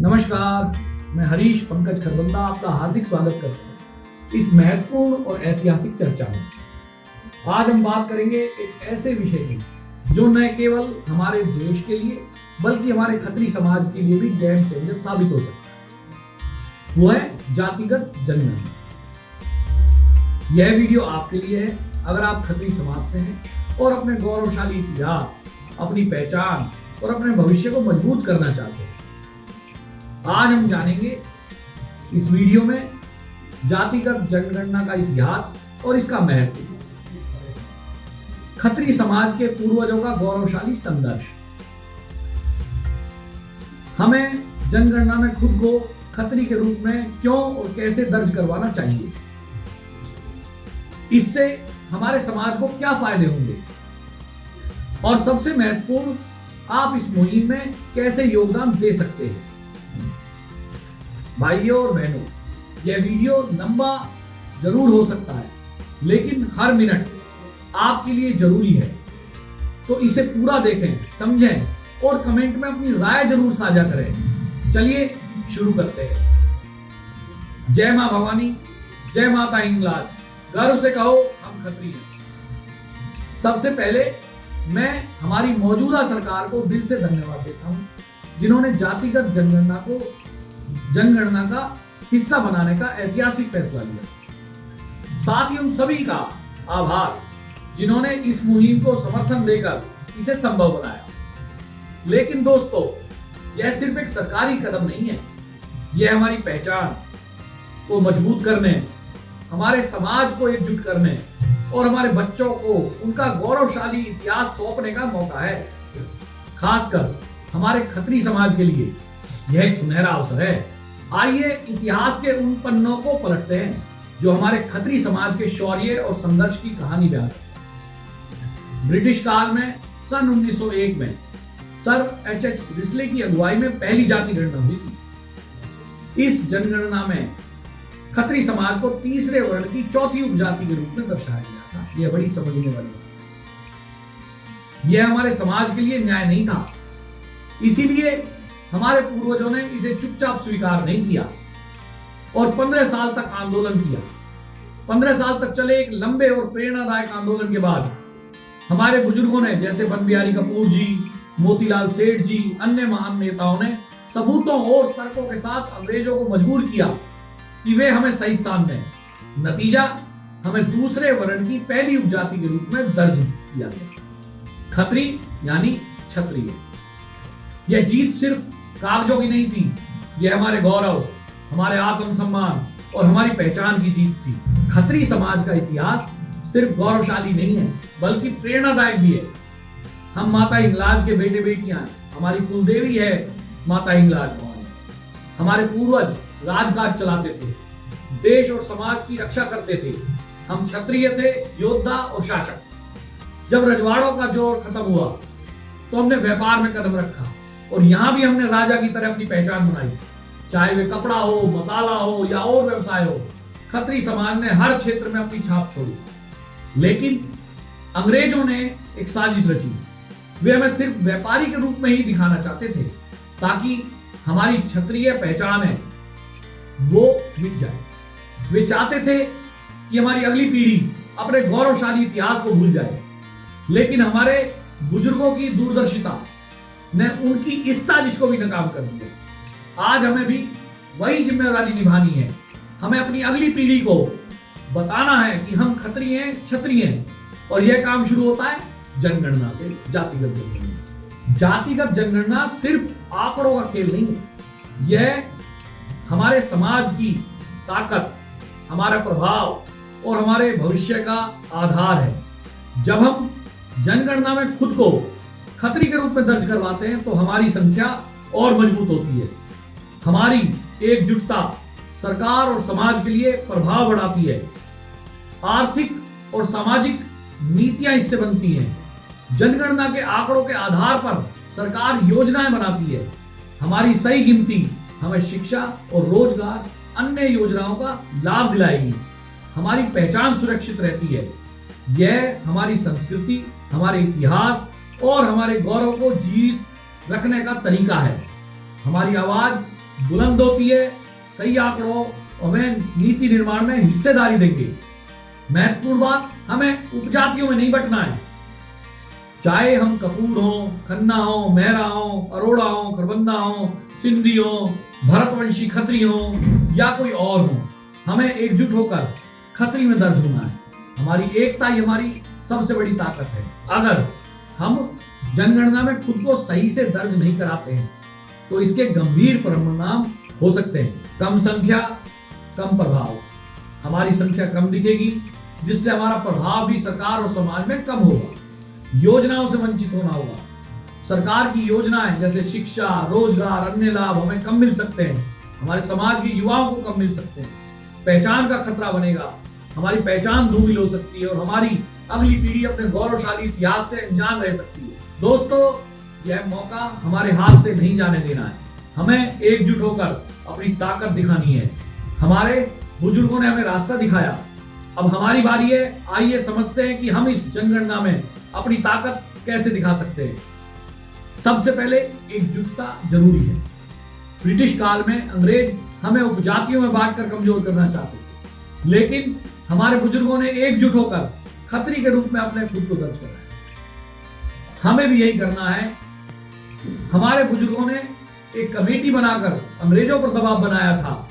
नमस्कार, मैं हरीश पंकज खरबंदा आपका हार्दिक स्वागत करता हूँ इस महत्वपूर्ण और ऐतिहासिक चर्चा में। आज हम बात करेंगे एक ऐसे विषय की जो न केवल हमारे देश के लिए बल्कि हमारे खत्री समाज के लिए भी गेम चेंजर साबित हो सकता है। वो है जातिगत जनगणना। यह वीडियो आपके लिए है अगर आप खत्री समाज से हैं और अपने गौरवशाली इतिहास, अपनी पहचान और अपने भविष्य को मजबूत करना चाहते हैं। आज हम जानेंगे इस वीडियो में जातिगत जनगणना का इतिहास और इसका महत्व, खत्री समाज के पूर्वजों का गौरवशाली संघर्ष, हमें जनगणना में खुद को खत्री के रूप में क्यों और कैसे दर्ज करवाना चाहिए, इससे हमारे समाज को क्या फायदे होंगे और सबसे महत्वपूर्ण, आप इस मुहिम में कैसे योगदान दे सकते हैं। भाइयों और बहनों, यह वीडियो लंबा जरूर हो सकता है लेकिन हर मिनट आपके लिए जरूरी है, तो इसे पूरा देखें, समझें और कमेंट में अपनी राय जरूर साझा करें। चलिए शुरू करते हैं। जय मां भवानी, जय माता हिंगलाज, गर्व से कहो हम खत्री हैं। सबसे पहले मैं हमारी मौजूदा सरकार को दिल से धन्यवाद देता हूं, जिन्होंने जातिगत जनगणना का हिस्सा बनाने का ऐतिहासिक फैसला लिया। साथ ही उन सभी का आभार जिन्होंने इस मुहिम को समर्थन देकर इसे संभव बनाया। लेकिन दोस्तों, यह सिर्फ एक सरकारी कदम नहीं है, यह हमारी पहचान को मजबूत करने, हमारे समाज को एकजुट करने और हमारे बच्चों को उनका गौरवशाली इतिहास सौंपने का मौका है। खासकर हमारे खत्री समाज के लिए यह एक सुनहरा अवसर है। आइए इतिहास के उन पन्नों को पलटते हैं जो हमारे खत्री समाज के शौर्य और संघर्ष की कहानी बयान करते हैं। ब्रिटिश काल में सन 1901 में सर एच रिस्ले की अगुवाई में पहली जाति गणना हुई थी। इस जनगणना में खत्री समाज को तीसरे वर्ण की चौथी उपजाति के रूप में दर्शाया गया था। यह बड़ी समझने वाली बात। यह हमारे समाज के लिए न्याय नहीं था, इसीलिए हमारे पूर्वजों ने इसे चुपचाप स्वीकार नहीं किया और 15 साल तक आंदोलन किया। 15 साल तक चले एक लंबे और प्रेरणादायक आंदोलन के बाद हमारे बुजुर्गों ने, जैसे बनबिहारी कपूर जी, मोतीलाल सेठ जी, अन्य महान नेताओं ने सबूतों और तर्कों के साथ अंग्रेजों को मजबूर किया कि वे हमें सही स्थान दें। नतीजा, हमें दूसरे वर्ण की पहली उपजाति के रूप में दर्ज किया गया, खत्री यानी क्षत्रिय। यह जीत सिर्फ कागजों की नहीं थी, यह हमारे गौरव, हमारे आत्मसम्मान और हमारी पहचान की जीत थी। खत्री समाज का इतिहास सिर्फ गौरवशाली नहीं है बल्कि प्रेरणादायक भी है। हम माता हिंगलाज के बेटे बेटियां हैं। हमारी कुलदेवी है माता हिंगलाज भवानी। हमारे पूर्वज राजकाज चलाते थे, देश और समाज की रक्षा करते थे। हम क्षत्रिय थे, योद्धा और शासक। जब रजवाड़ों का जोर खत्म हुआ तो हमने व्यापार में कदम रखा और यहां भी हमने राजा की तरह अपनी पहचान बनाई। चाहे वे कपड़ा हो, मसाला हो या और व्यवसाय हो, खत्री समाज ने हर क्षेत्र में अपनी छाप छोड़ी। लेकिन अंग्रेजों ने एक साजिश रची। वे हमें सिर्फ व्यापारी के रूप में ही दिखाना चाहते थे ताकि हमारी क्षत्रिय पहचान है वो मिट जाए। वे चाहते थे कि हमारी अगली पीढ़ी अपने गौरवशाली इतिहास को भूल जाए। लेकिन हमारे बुजुर्गों की दूरदर्शिता ने उनकी इस साजिश को भी नाकाम कर दिया। आज हमें भी वही जिम्मेदारी निभानी है। हमें अपनी अगली पीढ़ी को बताना है कि हम खत्री हैं, क्षत्रिय हैं, और यह काम शुरू होता है जनगणना से, जातिगत जनगणना से। जातिगत जनगणना सिर्फ आंकड़ों का खेल नहीं है, यह हमारे समाज की ताकत, हमारा प्रभाव और हमारे भविष्य का आधार है। जब हम जनगणना में खुद को खत्री के रूप में दर्ज करवाते हैं तो हमारी संख्या और मजबूत होती है। हमारी एकजुटता सरकार और समाज के लिए प्रभाव बढ़ाती है। आर्थिक और सामाजिक नीतियां इससे बनती हैं। जनगणना के आंकड़ों के आधार पर सरकार योजनाएं बनाती है। हमारी सही गिनती हमें शिक्षा और रोजगार, अन्य योजनाओं का लाभ दिलाएगी। हमारी पहचान सुरक्षित रहती है। यह हमारी संस्कृति, हमारे इतिहास और हमारे गौरव को जीवित रखने का तरीका है। हमारी आवाज बुलंद होती है, सही आंकड़ों हमें नीति निर्माण में हिस्सेदारी देंगे। महत्वपूर्ण बात, हमें उपजातियों में नहीं बंटना है। चाहे हम कपूर हो, खन्ना हो, मेहरा हो, अरोड़ा हो, खरबंदा हो, सिंधी हो, भरतवंशी खत्री हो या कोई और हो, हमें एकजुट होकर खत्री में दर्ज होना है। हमारी एकता ही हमारी सबसे बड़ी ताकत है। अगर हम जनगणना में खुद को सही से दर्ज नहीं कराते हैं तो इसके गंभीर परिणाम हो सकते हैं। कम संख्या, कम प्रभाव। हमारी संख्या कम दिखेगी, जिससे हमारा प्रभाव भी सरकार और समाज में कम होगा। योजनाओं से वंचित होना होगा। सरकार की योजनाएं जैसे शिक्षा, रोजगार, अन्य लाभ हमें कम मिल सकते हैं। हमारे समाज के युवाओं को कम मिल सकते हैं। पहचान का खतरा बनेगा। हमारी पहचान धूमिल हो सकती है और हमारी अगली पीढ़ी अपने गौरवशाली इतिहास से अनजान रह सकती है। दोस्तों, यह मौका हमारे हाथ से नहीं जाने देना है। हमें एकजुट होकर अपनी ताकत दिखानी है। हमारे बुजुर्गों ने हमें रास्ता दिखाया, अब हमारी बारी है। आइए समझते हैं कि हम इस जनगणना में अपनी ताकत कैसे दिखा सकते हैं। सबसे पहले एकजुटता जरूरी है। ब्रिटिश काल में अंग्रेज हमें उपजातियों में बांटकर कमजोर करना चाहते थे, लेकिन हमारे बुजुर्गों ने एकजुट होकर खत्री के रूप में अपने खुद को दर्ज कराया। हमें भी यही करना है। हमारे बुजुर्गों ने एक कमेटी बनाकर अंग्रेजों पर दबाव बनाया था।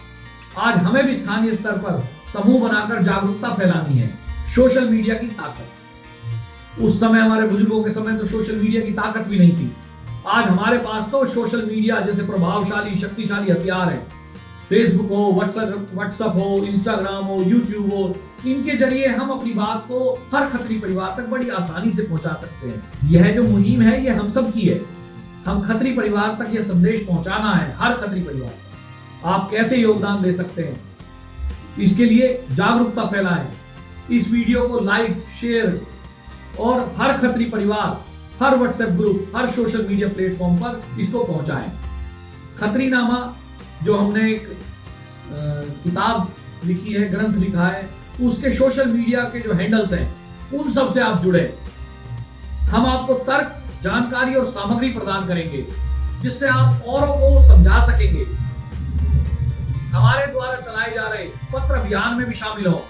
आज हमें भी स्थानीय स्तर पर समूह बनाकर जागरूकता फैलानी है। सोशल मीडिया की ताकत। उस समय, हमारे बुजुर्गों के समय तो सोशल मीडिया की ताकत भी नहीं थी। आज हमारे पास तो सोशल मीडिया जैसे प्रभावशाली, शक्तिशाली हथियार हैं। फेसबुक हो, व्हाट्सएप हो, इंस्टाग्राम हो, यूट्यूब हो, इनके जरिए हम अपनी बात को हर खत्री परिवार तक बड़ी आसानी से पहुंचा सकते हैं। यह जो मुहिम है, यह हम सब की है। हम खत्री परिवार तक यह संदेश पहुंचाना है, हर खत्री परिवार तक। आप कैसे योगदान दे सकते हैं, इसके लिए जागरूकता फैलाएं। इस वीडियो को लाइक, शेयर और हर खत्री परिवार, हर व्हाट्सएप ग्रुप, हर सोशल मीडिया प्लेटफॉर्म पर इसको पहुंचाएं। खत्रीनामा जो हमने एक किताब लिखी है, ग्रंथ लिखा है, उसके सोशल मीडिया के जो हैंडल्स हैं उन सब से आप जुड़े। हम आपको तर्क, जानकारी और सामग्री प्रदान करेंगे जिससे आप औरों को समझा सकेंगे। हमारे द्वारा चलाए जा रहे पत्र अभियान में भी शामिल हो।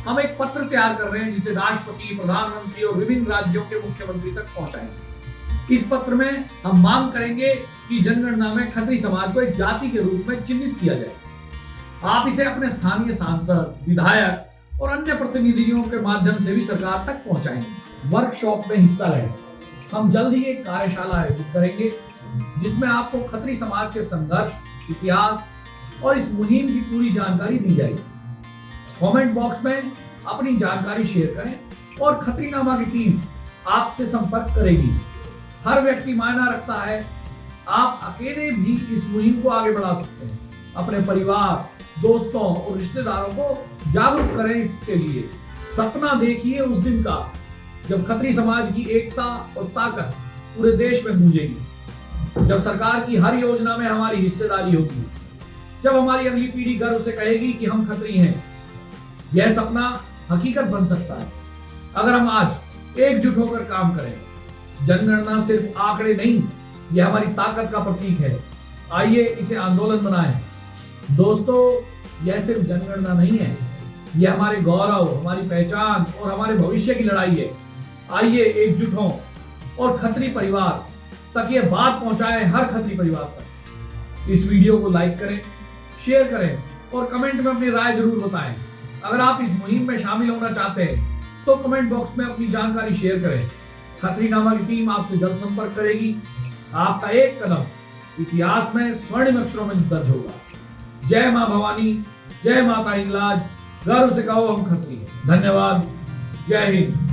हम एक पत्र तैयार कर रहे हैं जिसे राष्ट्रपति, प्रधानमंत्री और विभिन्न राज्यों के मुख्यमंत्री तक पहुंचाएंगे। इस पत्र में हम मांग करेंगे कि जनगणना में खत्री समाज को एक जाति के रूप में चिन्हित किया जाए। आप इसे अपने स्थानीय सांसद, विधायक और अन्य प्रतिनिधियों के माध्यम से भी सरकार तक पहुंचाएंगे। वर्कशॉप में हिस्सा लें। हम जल्द ही एक कार्यशाला आयोजित करेंगे जिसमें आपको खत्री समाज के संघर्ष, इतिहास और इस मुहिम की पूरी जानकारी दी जाएगी। कमेंट बॉक्स में अपनी जानकारी शेयर करें और खत्रीनामा की टीम आपसे संपर्क करेगी। हर व्यक्ति मायना रखता है। आप अकेले भी इस मुहिम को आगे बढ़ा सकते हैं। अपने परिवार, दोस्तों और रिश्तेदारों को जागरूक करें इसके लिए। सपना देखिए उस दिन का जब खत्री समाज की एकता और ताकत पूरे देश में गूंजेगी, जब सरकार की हर योजना में हमारी हिस्सेदारी होगी, जब हमारी अगली पीढ़ी गर्व से कहेगी कि हम खत्री हैं। यह सपना हकीकत बन सकता है अगर हम आज एकजुट होकर काम करें। जनगणना सिर्फ आंकड़े नहीं, यह हमारी ताकत का प्रतीक है। आइए इसे आंदोलन बनाएं। दोस्तों, यह सिर्फ जनगणना नहीं है, यह हमारे गौरव, हमारी पहचान और हमारे भविष्य की लड़ाई है। आइए एकजुट हों और खत्री परिवार तक यह बात पहुंचाएं, हर खत्री परिवार तक। इस वीडियो को लाइक करें, शेयर करें और कमेंट में अपनी राय जरूर बताएं। अगर आप इस मुहिम में शामिल होना चाहते हैं तो कमेंट बॉक्स में अपनी जानकारी शेयर करें। खत्रीनामा की टीम आपसे जल्द संपर्क करेगी। आपका एक कदम इतिहास में स्वर्णिम अक्षरों में दर्ज होगा। जय मां भवानी, जय माता हिंगलाज। गर्व से कहो हम खत्री हैं। धन्यवाद। जय हिंद।